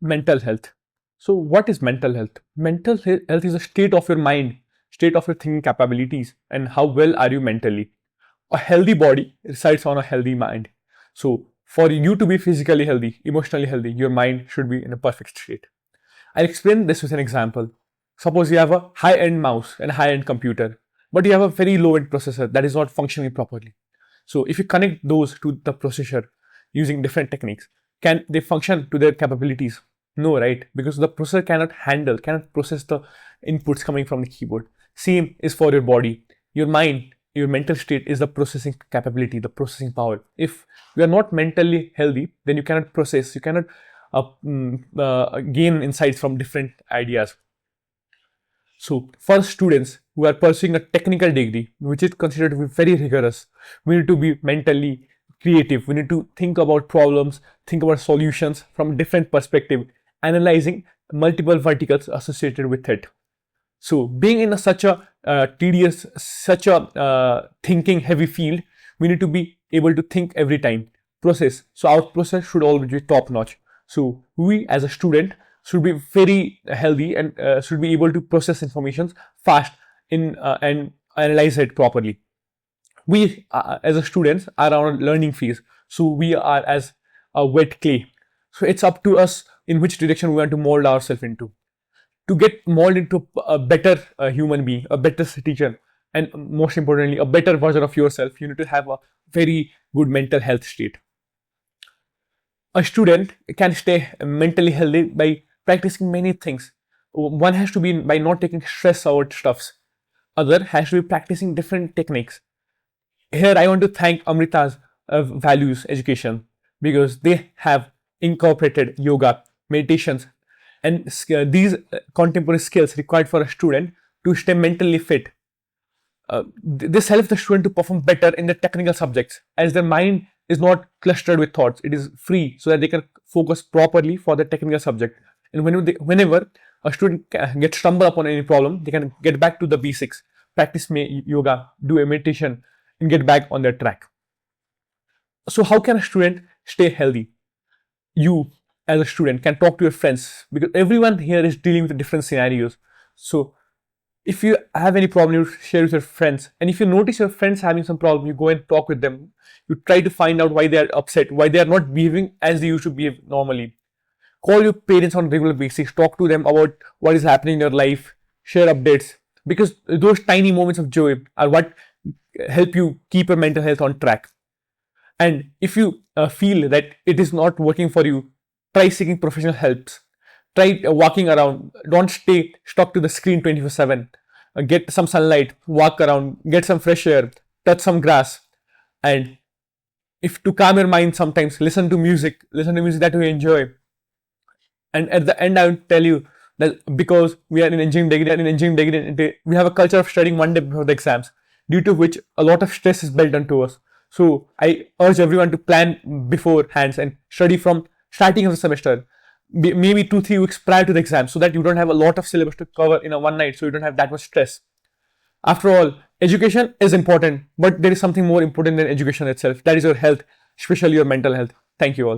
Mental health. So what is mental health? Mental health is a state of your mind, state of your thinking capabilities, and how well are you mentally. A healthy body resides on a healthy mind. So for you to be physically healthy, emotionally healthy, your mind should be in a perfect state. I'll explain this with an example. Suppose you have a high-end mouse and a high-end computer, but you have a very low-end processor that is not functioning properly. So if you connect those to the processor using different techniques, can they function to their capabilities? No, right? Because the processor cannot process the inputs coming from the keyboard. Same is for your body. Your mind, your mental state is the processing capability, the processing power. If you are not mentally healthy, then you cannot process, you cannot gain insights from different ideas. So for students who are pursuing a technical degree, which is considered to be very rigorous, we need to be mentally creative. We need to think about problems, think about solutions from different perspective, analyzing multiple verticals associated with it. So being in such a tedious, such a thinking heavy field, we need to be able to think every time, process. So our process should always be top notch. So we as a student should be very healthy and should be able to process information fast and analyze it properly. We as a students are on a learning phase, so we are as a wet clay. So it's up to us in which direction we want to mold ourselves into. To get molded into a better human being, a better citizen, and most importantly, a better version of yourself, you need to have a very good mental health state. A student can stay mentally healthy by practicing many things. One has to be by not taking stress out stuffs. Other has to be practicing different techniques. Here I want to thank Amrita's values education, because they have incorporated yoga, meditations, and these contemporary skills required for a student to stay mentally fit. This helps the student to perform better in the technical subjects, as their mind is not clustered with thoughts. It is free, so that they can focus properly for the technical subject. And whenever a student gets stumbled upon any problem, they can get back to the basics, practice yoga, do a meditation, and get back on their track. So how can a student stay healthy? You as a student can talk to your friends, because everyone here is dealing with different scenarios. So if you have any problem, you share with your friends. And if you notice your friends having some problem, you go and talk with them. You try to find out why they are upset, why they are not behaving as they used to behave normally. Call your parents on regular basis, talk to them about what is happening in your life, share updates, because those tiny moments of joy are what help you keep your mental health on track. And if you feel that it is not working for you, try seeking professional help. Try walking around. Don't stay stuck to the screen 24/7. Get some sunlight, walk around, get some fresh air, touch some grass. And if to calm your mind, sometimes listen to music that you enjoy. And at the end, I will tell you that because we are in engineering degree, we have a culture of studying one day before the exams, due to which a lot of stress is built onto us. So I urge everyone to plan beforehand and study from starting of the semester, maybe 2-3 weeks prior to the exam, so that you don't have a lot of syllabus to cover in a one night, so you don't have that much stress. After all, education is important, but there is something more important than education itself. That is your health, especially your mental health. Thank you all.